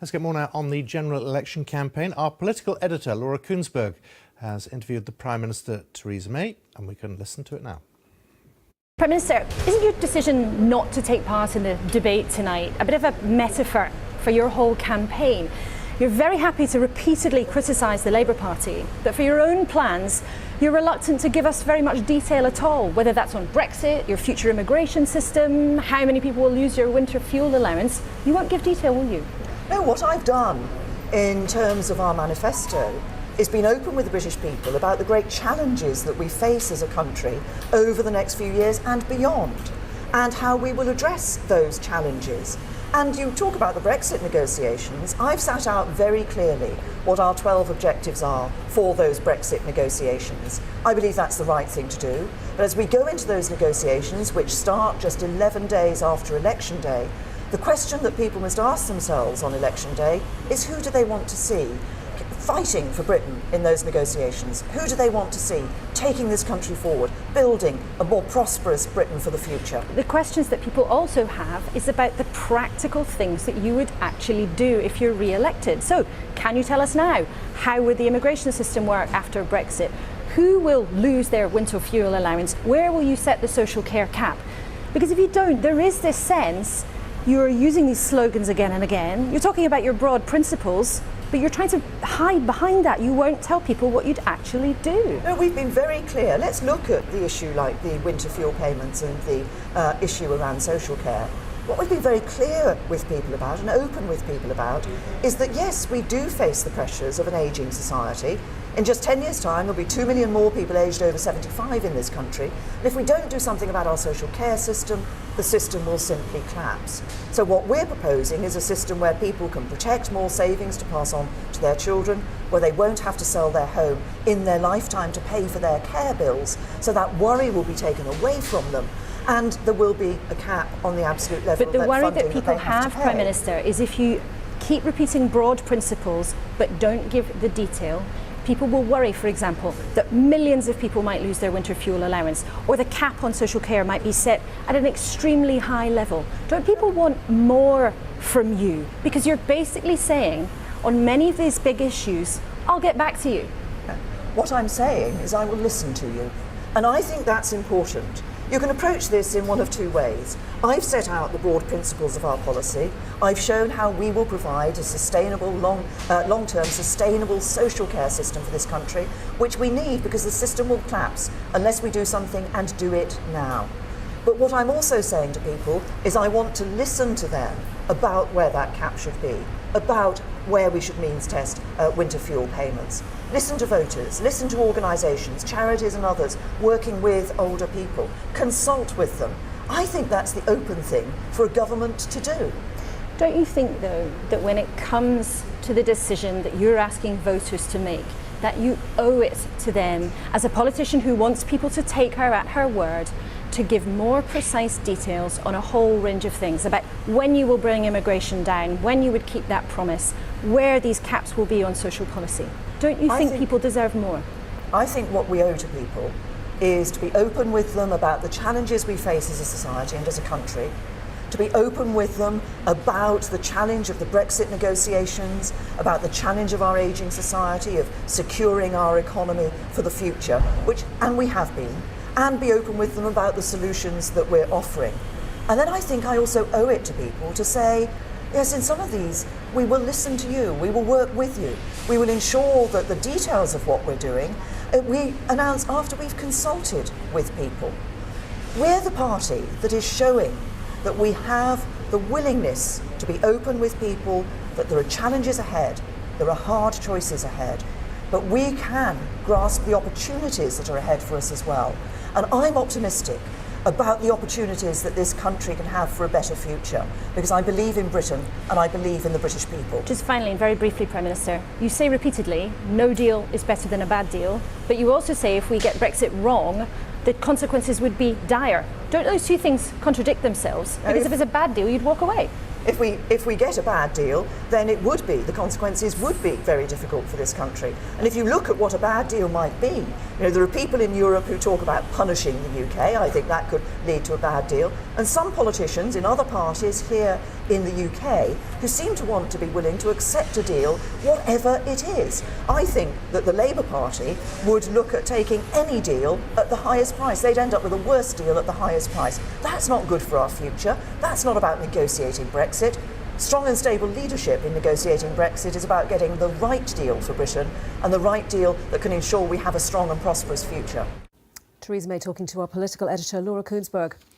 Let's get more now on the general election campaign. Our political editor, Laura Kuenssberg, has interviewed the Prime Minister, Theresa May, and we can listen to it now. Prime Minister, isn't your decision not to take part in the debate tonight a bit of a metaphor for your whole campaign? You're very happy to repeatedly criticise the Labour Party, but for your own plans, you're reluctant to give us very much detail at all, whether that's on Brexit, your future immigration system, how many people will lose your winter fuel allowance. You won't give detail, will you? No, what I've done in terms of our manifesto is been open with the British people about the great challenges that we face as a country over the next few years and beyond, and how we will address those challenges. And you talk about the Brexit negotiations. I've set out very clearly what our 12 objectives are for those Brexit negotiations. I believe that's the right thing to do. But as we go into those negotiations, which start just 11 days after Election Day, the question that people must ask themselves on Election Day is, who do they want to see fighting for Britain in those negotiations? Who do they want to see taking this country forward, building a more prosperous Britain for the future? The questions that people also have is about the practical things that you would actually do if you're re-elected. So, can you tell us now, how would the immigration system work after Brexit? Who will lose their winter fuel allowance? Where will you set the social care cap? Because if you don't, there is this sense you're using these slogans again and again. You're talking about your broad principles, but you're trying to hide behind that. You won't tell people what you'd actually do. No, we've been very clear. Let's look at the issue like the winter fuel payments and the issue around social care. What we've been very clear with people about and open with people about is that yes, we do face the pressures of an ageing society. In just 10 years' time, there'll be 2 million more people aged over 75 in this country. And if we don't do something about our social care system, the system will simply collapse. So what we're proposing is a system where people can protect more savings to pass on to their children, where they won't have to sell their home in their lifetime to pay for their care bills. So that worry will be taken away from them. And there will be a cap on the absolute level of that funding. But the worry that people have, Prime Minister, is if you keep repeating broad principles but don't give the detail, people will worry, for example, that millions of people might lose their winter fuel allowance, or the cap on social care might be set at an extremely high level. Don't people want more from you? Because you're basically saying, on many of these big issues, I'll get back to you. What I'm saying is I will listen to you. And I think that's important. You can approach this in one of two ways. I've set out the broad principles of our policy. I've shown how we will provide a sustainable, long-term sustainable social care system for this country, which we need because the system will collapse unless we do something and do it now. But what I'm also saying to people is I want to listen to them about where that cap should be, about where we should means test winter fuel payments. Listen to voters, listen to organisations, charities and others working with older people. Consult with them. I think that's the open thing for a government to do. Don't you think, though, that when it comes to the decision that you're asking voters to make, that you owe it to them, as a politician who wants people to take her at her word, to give more precise details on a whole range of things about when you will bring immigration down, when you would keep that promise, where these caps will be on social policy? Don't you think people deserve more? I think what we owe to people is to be open with them about the challenges we face as a society and as a country, to be open with them about the challenge of the Brexit negotiations, about the challenge of our ageing society, of securing our economy for the future, and we have been, and be open with them about the solutions that we're offering. And then I think I also owe it to people to say, yes, in some of these, we will listen to you, we will work with you, we will ensure that the details of what we're doing, we announce after we've consulted with people. We're the party that is showing that we have the willingness to be open with people, that there are challenges ahead, there are hard choices ahead, but we can grasp the opportunities that are ahead for us as well. And I'm optimistic about the opportunities that this country can have for a better future, because I believe in Britain and I believe in the British people. Just finally, and very briefly, Prime Minister, you say repeatedly, no deal is better than a bad deal, but you also say if we get Brexit wrong, the consequences would be dire. Don't those two things contradict themselves? Because if it's a bad deal, you'd walk away. If we get a bad deal, then the consequences would be very difficult for this country. And if you look at what a bad deal might be, there are people in Europe who talk about punishing the UK. I think that could lead to a bad deal. And some politicians in other parties here in the UK who seem to want to be willing to accept a deal, whatever it is. I think that the Labour Party would look at taking any deal at the highest price. They'd end up with the worst deal at the highest price. That's not good for our future. That's not about negotiating Brexit. Strong and stable leadership in negotiating Brexit is about getting the right deal for Britain and the right deal that can ensure we have a strong and prosperous future. Theresa May talking to our political editor Laura Koonsberg.